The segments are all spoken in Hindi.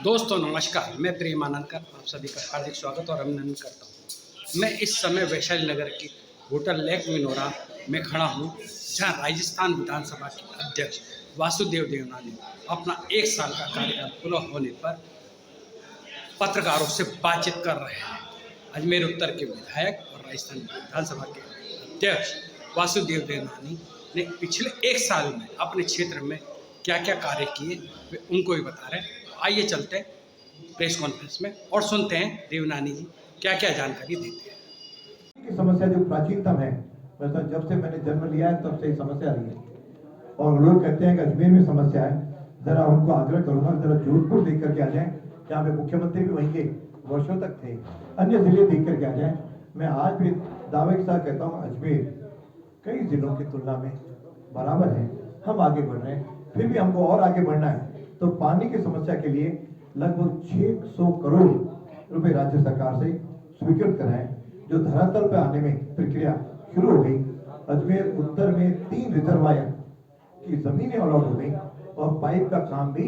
दोस्तों नमस्कार, मैं प्रेमानंद का आप सभी का हार्दिक स्वागत और अभिनंदन करता हूँ। मैं इस समय वैशाली नगर की होटल लेक मिनोरा में खड़ा हूँ, जहाँ राजस्थान विधानसभा के अध्यक्ष वासुदेव देवनानी अपना 1 साल का कार्यकाल पूरा होने पर पत्रकारों से बातचीत कर रहे हैं। अजमेर उत्तर के विधायक और राजस्थान विधानसभा के अध्यक्ष वासुदेव देवनानी ने पिछले 1 साल में अपने क्षेत्र में क्या क्या कार्य किए वे उनको ही बता रहे हैं। आइए चलते हैं प्रेस कॉन्फ्रेंस में और सुनते हैं देवनानी जी क्या क्या जानकारी देते हैं। की समस्या जो प्राचीनतम है, मतलब जब से मैंने जन्म लिया है तब से ही समस्या रही है। और लोग कहते हैं कि अजमेर में समस्या है। जरा उनको आग्रह करूंगा, जरा जोधपुर देख करके आ जाएं, जहाँ पे मुख्यमंत्री भी वहीं के वर्षों तक थे। अन्य जिले देख करके आ जाएं। मैं आज भी दावे के साथ कहता हूँ, अजमेर कई जिलों की तुलना में बराबर है। हम आगे बढ़ रहे हैं, फिर भी हमको और आगे बढ़ना है। तो पानी की समस्या के लिए लगभग 600 करोड़ रुपए राज्य सरकार से स्वीकृत कराएं, जो धरातल पर आने में प्रक्रिया शुरू हो गई। अजमेर उत्तर में 3 रिजर्वायर की जमीनें अलॉट हो गई और पाइप का काम भी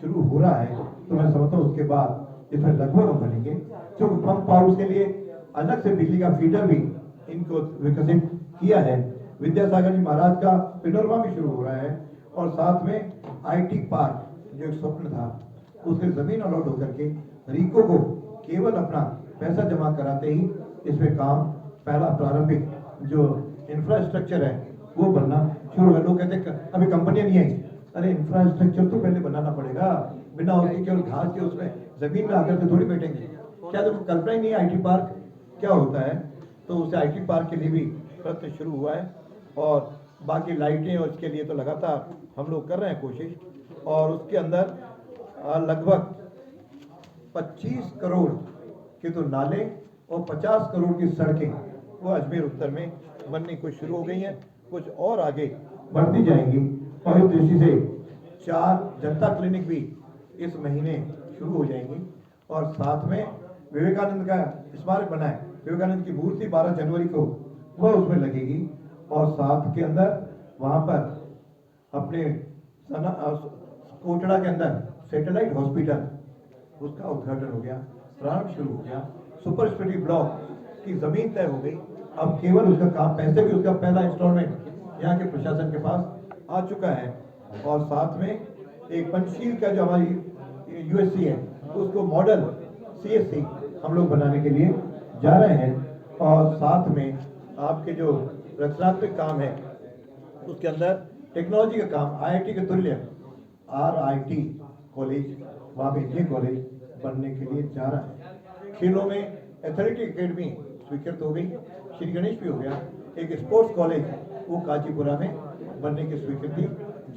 शुरू हो रहा है। तो मैं समझता हूँ उसके बाद इसमें लगभग हम बनेंगे। जो पंप हाउस के लिए अलग से बिजली का फीडर भी इनको विकसित किया है। विद्यासागर जी महाराज का पिनोरमा भी शुरू हो रहा है और साथ में IT पार्क जो एक स्वप्न था, उसके जमीन अलॉट होकर के रीको को केवल अपना पैसा जमा कराते ही इसमें काम पहला प्रारंभिक जो इंफ्रास्ट्रक्चर है वो बनना शुरू है। लोग कहते हैं अभी कंपनियां नहीं आई। अरे इंफ्रास्ट्रक्चर तो पहले बनाना पड़ेगा। बिना उसके केवल घास के उसमें जमीन में आकर के थोड़ी बैठेंगे। क्या तो कल्पना ही नहीं है IT पार्क क्या होता है। तो उसे IT पार्क के लिए भी प्रयत्न शुरू हुआ है और बाकी लाइटें और इसके लिए तो लगातार हम लोग कर रहे हैं कोशिश। और उसके अंदर लगभग 25 करोड़ के तो नाले और 50 करोड़ की सड़कें वो अजमेर उत्तर में बननी कुछ शुरू हो गई हैं, कुछ और आगे बढ़ती जाएंगी। और इस दृष्टि से 4 जनता क्लिनिक भी इस महीने शुरू हो जाएंगी। और साथ में विवेकानंद का स्मारक बना है, विवेकानंद की मूर्ति 12 जनवरी को वह उसमें लगेगी। और साथ के अंदर वहाँ पर अपने कोटड़ा के अंदर सैटेलाइट हॉस्पिटल उसका उद्घाटन हो गया, प्रारंभ शुरू हो गया। सुपर स्पेशलिटी ब्लॉक की जमीन तय हो गई। अब केवल उसका काम, पैसे भी उसका पहला इंस्टॉलमेंट यहाँ के प्रशासन के पास आ चुका है। और साथ में एक पंचशील का जो हमारी USC है उसको मॉडल CSC हम लोग बनाने के लिए जा रहे हैं। और साथ में आपके जो रचनात्मक काम है उसके अंदर टेक्नोलॉजी का काम IIT के तुल्य RIT कॉलेज, वहाँ पे ये कॉलेज बनने के लिए जा रहा है। खेलों में एथलेटिक एकेडमी स्वीकृत हो गई, श्री गणेश भी हो गया। एक स्पोर्ट्स कॉलेज वो काजीपुरा में बनने की स्वीकृति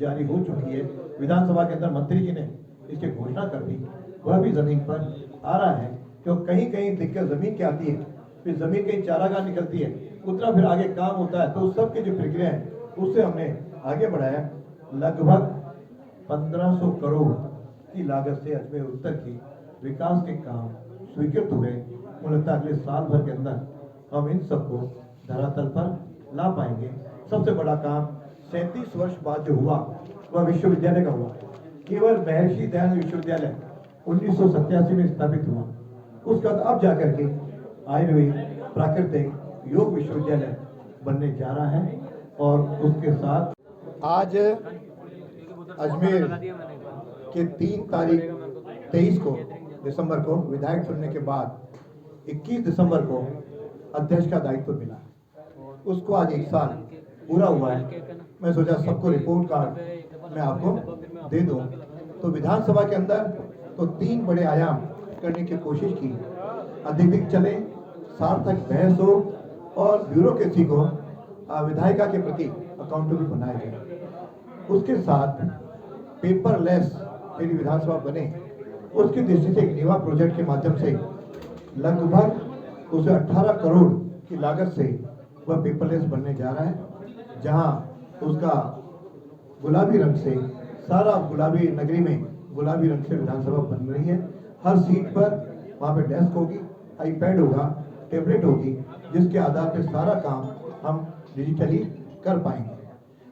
जारी हो चुकी है। विधानसभा के अंदर मंत्री जी ने इसकी घोषणा कर दी, वह भी जमीन पर आ रहा है। क्यों कहीं कहीं दिक्कत जमीन की आती है, फिर जमीन कहीं चारागाह निकलती है, उतना फिर आगे काम होता है। तो उस सब की जो प्रक्रिया है उससे हमने आगे बढ़ाया। लगभग 1500 करोड़ की लागत से अजमेर उत्तर की विकास के काम स्वीकृत हुए। मुझे लगता है अगले साल भर के अंदर हम इन सबको धरातल पर ला पाएंगे। सबसे बड़ा काम 37 वर्ष बाद जो हुआ वह विश्वविद्यालय का हुआ। केवल महर्षि दयानंद विश्वविद्यालय 1987 में स्थापित हुआ। उसका अब जाकर के आयुर्वेद प्राकृतिक योग विश्वविद्यालय बनने जा रहा है। और उसके साथ आज अजमेर के 3 तारीख 23 को दिसंबर को विधायक चुनने के बाद 21 दिसंबर को अध्यक्ष का दायित्व मिला। उसको आज 1 साल पूरा हुआ है। मैं सोचा सबको रिपोर्ट कार्ड मैं आपको दे दूं। तो विधानसभा के अंदर तो 3 बड़े आयाम करने की कोशिश की। अधिक चले, सार्थक बहस हो और ब्यूरोक्रेसी को विधायिका के प्रति अकाउंटेबल बनाया गया। उसके साथ पेपरलेस मेरी विधानसभा बने, उसकी दृष्टि से एक निवा प्रोजेक्ट के माध्यम से लगभग उसे 18 करोड़ की लागत से वह पेपरलेस बनने जा रहा है। जहां उसका गुलाबी रंग से सारा गुलाबी नगरी में गुलाबी रंग से विधानसभा बन रही है। हर सीट पर वहाँ पे डेस्क होगी, iPad होगा, टेबलेट होगी, जिसके आधार पर सारा काम हम डिजिटली कर पाएंगे।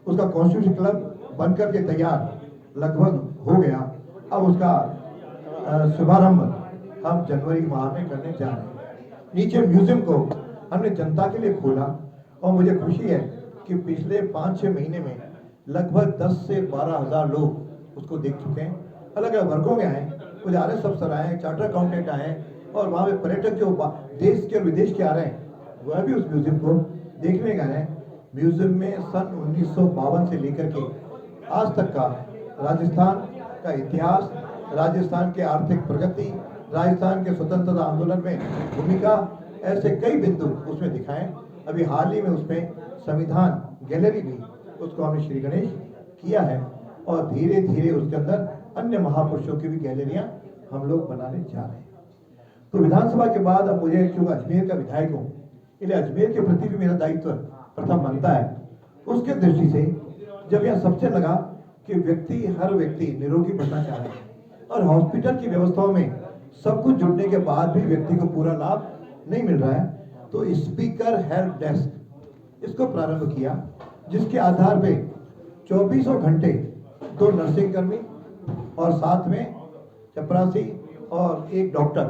उसका कॉन्स्टिट्यूशन क्लब बनकर के तैयार लगभग हो गया। अब उसका शुभारंभ हम जनवरी माह में करने जा रहे हैं। नीचे म्यूजियम को हमने जनता के लिए खोला और मुझे खुशी है कि पिछले 5-6 महीने में लगभग 10 से 12,000 लोग उसको देख चुके हैं। अलग अलग वर्गों में आए, कुछ RS अफसर आए, चार्टर अकाउंटेंट आए और वहाँ पे पर्यटक जो देश के और विदेश के आ रहे हैं वह भी उस म्यूजियम को देखने गए हैं। म्यूजियम में सन 1952 से लेकर के आज तक का राजस्थान का इतिहास, राजस्थान के आर्थिक प्रगति, राजस्थान के स्वतंत्रता आंदोलन में भूमिका, ऐसे कई बिंदु उसमें दिखाएं। अभी हाल ही में उसमें संविधान गैलरी भी उसको हमने श्री गणेश किया है और धीरे धीरे उसके अंदर अन्य महापुरुषों की भी गैलरियां हम लोग बनाने जा रहे हैं। तो विधानसभा के बाद अब मुझे क्योंकि अजमेर का विधायक हूँ, इसलिए अजमेर के प्रति भी मेरा दायित्व प्रथम बनता है। उसके दृष्टि से जब यह सबसे लगा कि हर व्यक्ति निरोगी बनना चाह रहा है और हॉस्पिटल की व्यवस्थाओं में सब कुछ जुड़ने के बाद भी व्यक्ति को पूरा लाभ नहीं मिल रहा है, तो स्पीकर हेल्प डेस्क इसको प्रारंभ किया, जिसके आधार पे 24 घंटे 2 नर्सिंग कर्मी और साथ में चपरासी और एक डॉक्टर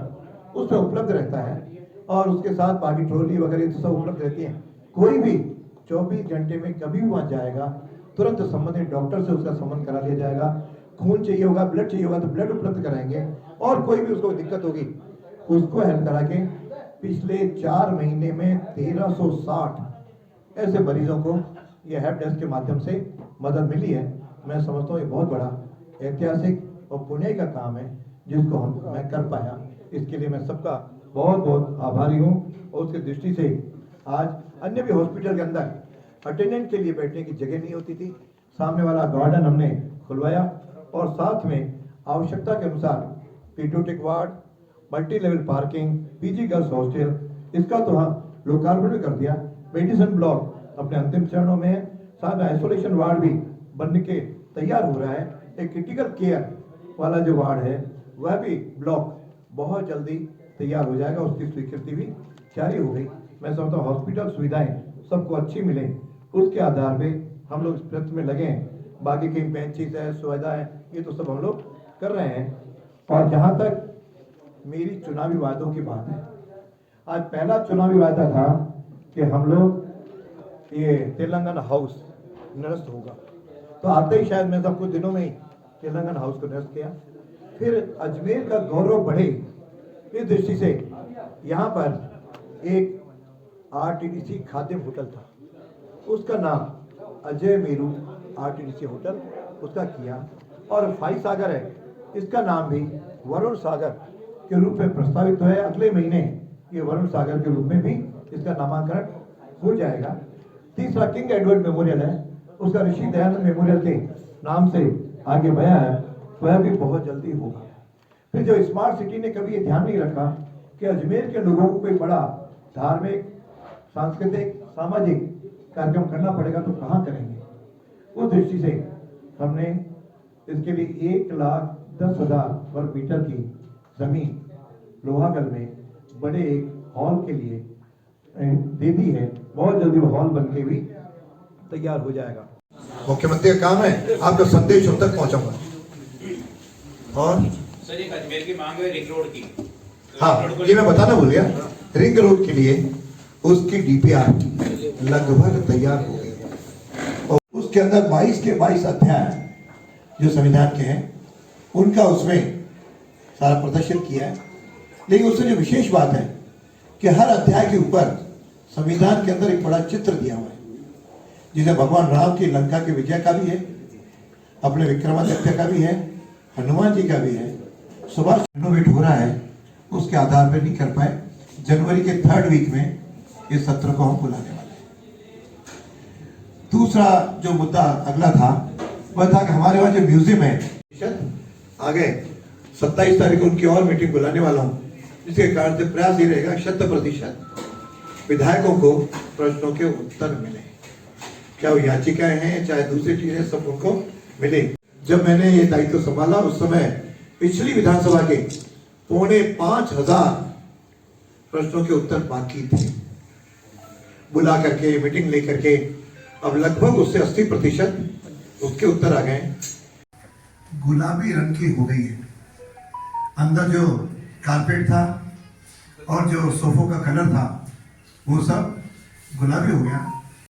उसमें उपलब्ध रहता है और उसके साथ बाकी ट्रॉली वगैरह तो सब उपलब्ध रहती है। कोई भी 24 घंटे में कभी भी वहाँ जाएगा, तुरंत संबंधित डॉक्टर से उसका संबंध करा लिया जाएगा। खून चाहिए होगा, ब्लड चाहिए होगा तो ब्लड उपलब्ध कराएंगे और कोई भी उसको दिक्कत होगी उसको हेल्प करा के पिछले 4 महीने में 1360 ऐसे मरीजों को ये हेल्प डेस्क के माध्यम से मदद मिली है। मैं समझता हूँ ये बहुत बड़ा ऐतिहासिक और पुण्य का काम है जिसको मैं कर पाया। इसके लिए मैं सबका बहुत बहुत आभारी हूँ। और उसकी दृष्टि से आज अन्य भी हॉस्पिटल के अंदर अटेंडेंट के लिए बैठने की जगह नहीं होती थी, सामने वाला गार्डन हमने खुलवाया और साथ में आवश्यकता के अनुसार paediatric ward, multi level parking, PG girls hostel इसका तो हम लोकार्पण भी कर दिया। मेडिसिन ब्लॉक अपने अंतिम चरणों में है, साथ में आइसोलेशन वार्ड भी बन के तैयार हो रहा है। एक क्रिटिकल केयर वाला जो वार्ड है वह भी ब्लॉक बहुत जल्दी तैयार हो जाएगा, उसकी स्वीकृति भी जारी हो गई। मैं समझता हूँ हॉस्पिटल सुविधाएं सबको अच्छी मिले, उसके आधार पे हम लोग इस प्रयत्न में लगे हैं। बाकी कई बेंचेस है, सुविधाएं, ये तो सब हम लोग कर रहे हैं। और जहाँ तक मेरी चुनावी वादों की बात है, आज पहला चुनावी वादा था कि हम लोग ये तेलंगाना हाउस निरस्त होगा, तो आते ही शायद मैं सब कुछ दिनों में ही तेलंगाना हाउस को निरस्त किया। फिर अजमेर का गौरव बढ़े इस दृष्टि से यहाँ पर एक RTDC खाद्य होटल था, उसका नाम अजय मेरू RTDC होटल उसका किया। और फाई सागर है, इसका नाम भी वरुण सागर के रूप में प्रस्तावित है। अगले महीने ये वरुण सागर के रूप में भी इसका नामांकन हो जाएगा। तीसरा किंग एडवर्ड मेमोरियल है, उसका ऋषि दयानंद मेमोरियल के नाम से आगे बढ़ा है, वह भी बहुत जल्दी होगा। फिर जो स्मार्ट सिटी ने कभी ये ध्यान नहीं रखा कि अजमेर के लोगों को कोई बड़ा धार्मिक, सांस्कृतिक, सामाजिक कार्यक्रम करना पड़ेगा तो कहाँ करेंगे, उस दृष्टि से हमने इसके लिए 1,10,000 वर्ग मीटर की जमीन लोहागल में बड़े एक हॉल के लिए दे दी है। बहुत जल्दी वो हॉल बनके भी तैयार हो जाएगा। मुख्यमंत्री का काम है आपका संदेश उन तक पहुंचाऊंगा। और सर एक अजमेर की मांग है रिंग रोड की। हाँ, ये मैं बताना भूल गया, रिंग रोड के लिए उसकी DPR लगभग तैयार हो गई और उसके अंदर 22 के 22 अध्याय जो संविधान के हैं उनका उसमें सारा प्रदर्शन किया है। लेकिन उससे जो विशेष बात है कि हर अध्याय के ऊपर संविधान के अंदर एक बड़ा चित्र दिया हुआ है, जिसे भगवान राम की लंका की विजय का भी है, अपने विक्रमादित्य का भी है, हनुमान जी का भी है। सुभाष इनोवेट हो रहा है, उसके आधार पर नहीं कर पाए। जनवरी के 3rd वीक में इस सत्र को हम बुलाने वाले हैं। दूसरा जो मुद्दा अगला था वह था कि हमारे वहाँ जो म्यूजियम है आगे 27 तारीख को उनकी और मीटिंग बुलाने वाला हूँ, जिसके कारण से प्रयास ये रहेगा 100% विधायकों को प्रश्नों के उत्तर मिले, क्या वो याचिकाएं हैं चाहे दूसरी चीजें, सब उनको मिले। जब मैंने ये दायित्व संभाला उस समय पिछली विधानसभा के 4,500 प्रश्नों के उत्तर बाकी थे। बुला करके मीटिंग लेकर के अब लगभग उससे 80% उसके उत्तर आ गए। गुलाबी रंग की हो गई है अंदर जो कारपेट था और जो सोफों का कलर था वो सब गुलाबी हो गया।